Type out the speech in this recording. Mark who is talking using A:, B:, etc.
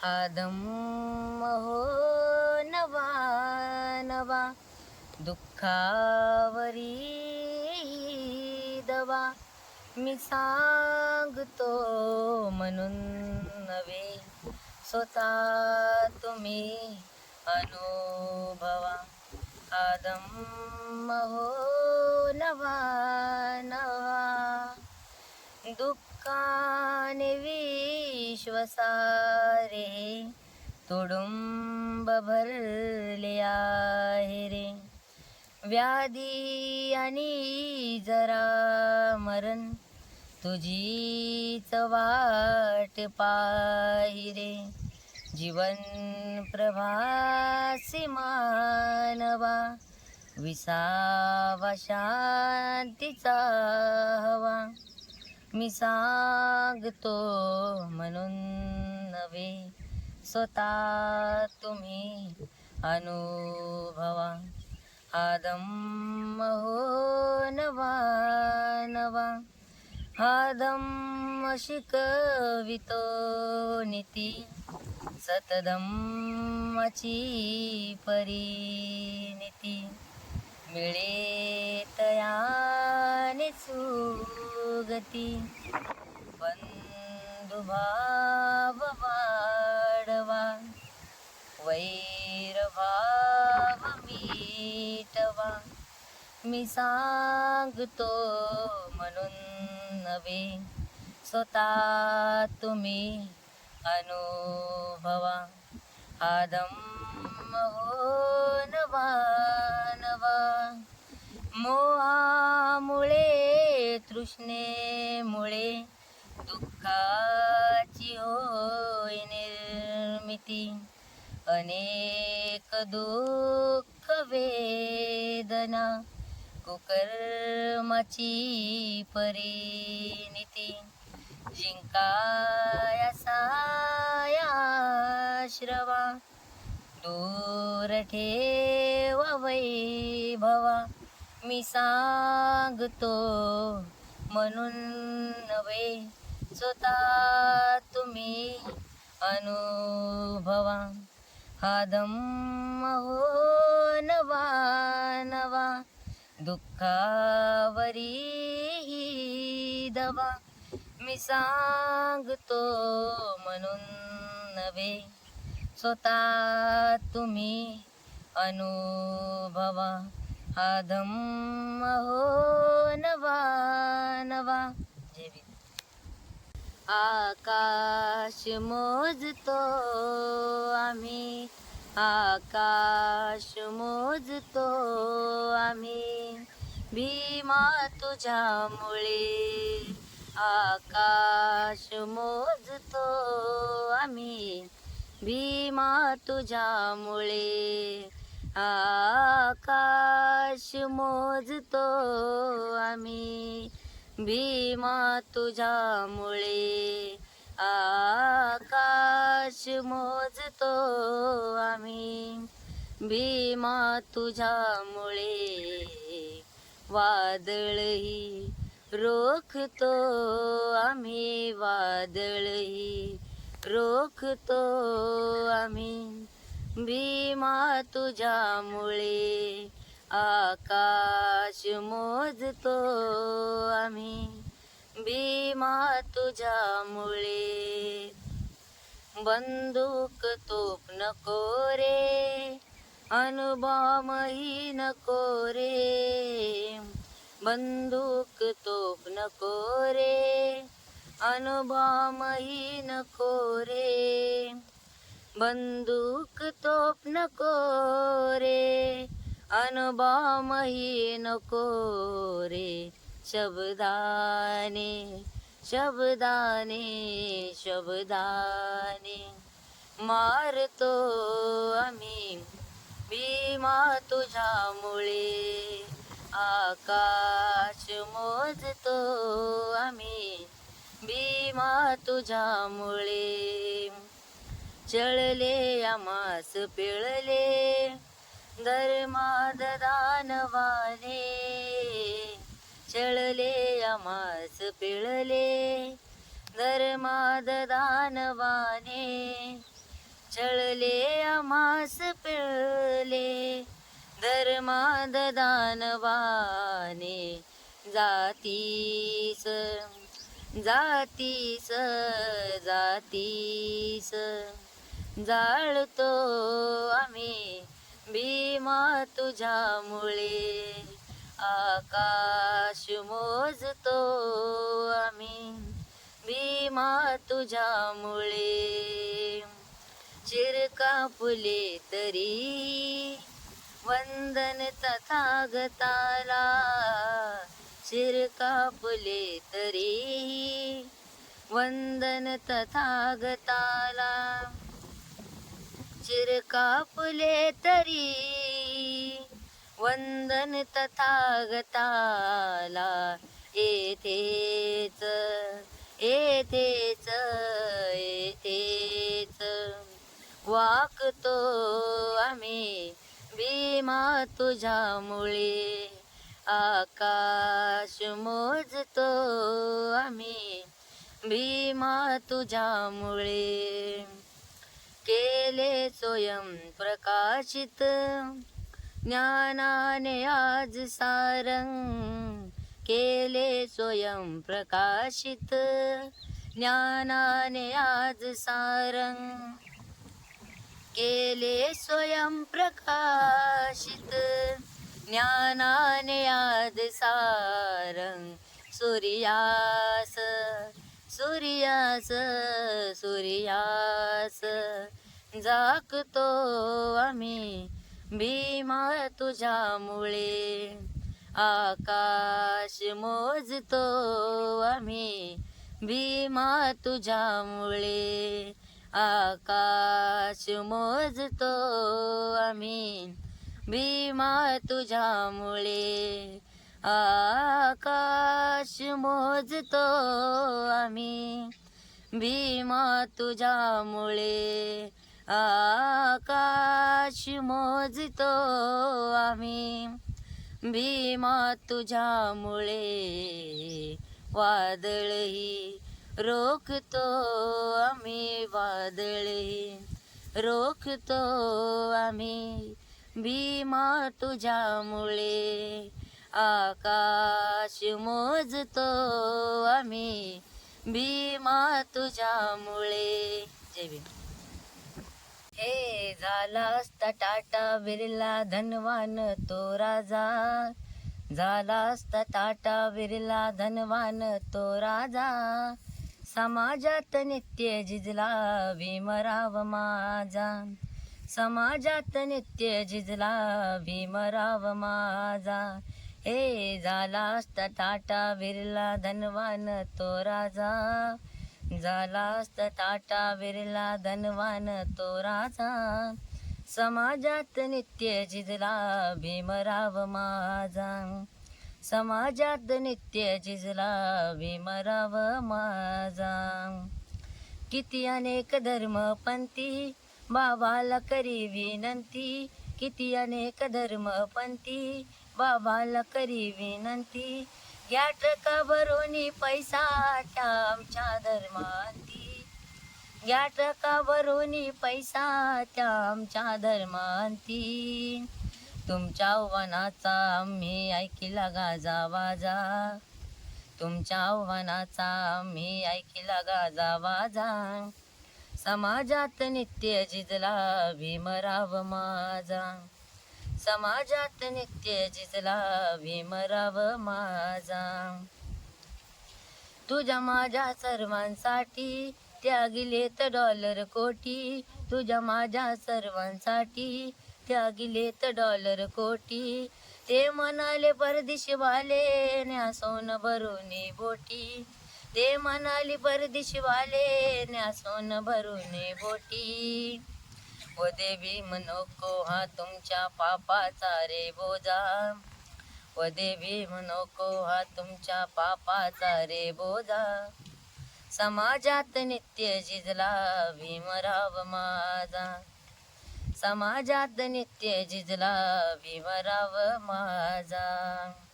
A: आदम हो नवा नवा, दुःखावरी दवा. मी सांगतो म्हणून नव्हे, स्वतः तुम्ही अनुभवा. आदम हो नवा नवा, दुःखाने विश्व सारे तुडुंब भरले आहे रे. व्याधी आणि जरा मरण तुझीच वाट पाही रे. जीवन प्रभासी मानवा, विसावा शांतीचा हवा. मी सांगतो म्हणून नव्हे, स्वतः तुम्ही अनुभवा. आदम हो नवा नवा, आदम शिकवितो नीती, सतधम्माची परिणिती. मिळे तयाने सुगती, बंधुभाव वाढवा. वैरभाव मिटवा. मी सांगतो म्हणून नव्हे, स्वतः तुम्ही अनुभवा. आदम हो नवा नवा, मोहामुळे तृष्णेमुळे दुःखाची होय निर्मिती. अनेक दुःख वेदना, कुकर्माची परिणिती. जिंकाया साया श्रवा, दूर ठेवा वैभवा. मी सांगतो म्हणून नव्हे, स्वतः तुम्ही अनुभवा. आदम हो नवा नवा, दुःखावरी दवा. मी सांगतो म्हणून नव्हे, स्वतः तुम्ही अनुभवा. आदम हो नवा नवा. जय भीम. आकाश मोजतो आम्ही, आकाश मोजतो आम्ही, भीमा तुझ्यामुळे. आकाश मोजतो आम्ही, भीमा तुझ्यामुळे. आकाश मोजतो आम्ही, भीमा तुझ्यामुळे. आकाश मोजतो आम्ही, भीमा तुझ्यामुळे. वादळही रोखतो आम्ही, वादळही रोखतो आम्ही, भीमा तुझ्यामुळे. आकाश मोजतो आम्ही, भीमा तुझ्यामुळे. बंदूक तोफ नको रे, अणुबॉम्बही नको रे. बंदूक तोफ नको रे, अणुबॉम्बही नको रे. बंदूक तोफ नको रे, अणुबॉम्बही नको रे. शब्दाने शब्दाने शब्दाने मारतो आम्ही, भीमा तुझ्यामुळे. आकाश मोजतो आम्ही, भीमा तुझ्यामुळे. चळले आमास पिळले, धर्माद दानवाने. चळले आमास पिळले, धर्माद दानवाने. चळले आम्हास पिळले धर्मांध दानवाने जातीस जातीस जातीस जाळतो आम्ही भीमा तुझ्यामुळे आकाश मोजतो आम्ही भीमा तुझ्यामुळे चिर कापुले तरी वंदन तथागताला चिर कापुले तरी वंदन तथागताला चिर कापुले तरी वंदन तथागताला येथेच येथेच येथेच वाकतो आम्ही भीमा तुझ्यामुळे आकाश मोजतो आम्ही भीमा तुझ्यामुळे केले स्वयं प्रकाशित ज्ञानाने आज सारंग केले स्वयं प्रकाशित ज्ञानाने आज सारंग केले स्वयं प्रकाशित ज्ञानाने आज सारंग सूर्यास सूर्यास सूर्यास जागतो आम्ही भीमा तुझ्यामुळे आकाश मोजतो आम्ही भीमा तुझ्यामुळे आकाश मोजतो आम्ही भीमा तुझ्यामुळे आकाश मोजतो आम्ही भीमा तुझ्यामुळे आकाश मोजतो आम्ही भीमा तुझ्यामुळे वादळही रोखतो आम्ही वादळही रोखतो आम्ही भीमा तुझ्यामुळे आकाश मोजतो आम्ही भीमा तुझ्यामुळे. जय भीम. हे झाला असता टाटा बिर्ला धनवान तो राजा झाला असता टाटा बिर्ला धनवान तो राजा समाजात नित्य झिजला भीमराव माझा समाजात नित्य झिजला भीमराव माझा. हे झाला असता टाटा बिर्ला धनवान तो राजा झाला असता टाटा बिर्ला धनवान तो राजा समाजात नित्य झिजला भीमराव माझा समाजात नित्य झिजला भीमराव माझा. किती अनेक धर्मपंथी बाबाला करी विनंती किती अनेक धर्मपंथी बाबाला करी विनंती घ्या ट्रका भरोनी पैसा त्या आमच्या धर्मांती घ्या ट्रका भरोनी पैसा त्या आमच्या धर्मांती. तुमच्या आव्हानाचा आम्ही ऐकिला गाजा वाजा तुमच्या आव्हानाचा आम्ही ऐकिला गाजा वाजा समाजात नित्य झिजला भीमराव माझा समाजात नित्य झिजला भीमराव माझा. तुझ्या माझ्या सर्वांसाठी त्यागिलेत डॉलर कोटी तुझ्या माझ्या सर्वांसाठी त्यागिलेत डॉलर कोटी. ते म्हणाले परदेशीवाले न्या सोन भरूनी बोटी ते म्हणाले परदेशीवाले न्या सोन भरूनी बोटी. व देवी नको हा तुमच्या पापाचा रे बोजा व देवी नको हा तुमच्या पापाचा रे बोजा समाजात नित्य झिजला भीमराव माझा समाजात नित्य झिजला भीमराव माझा.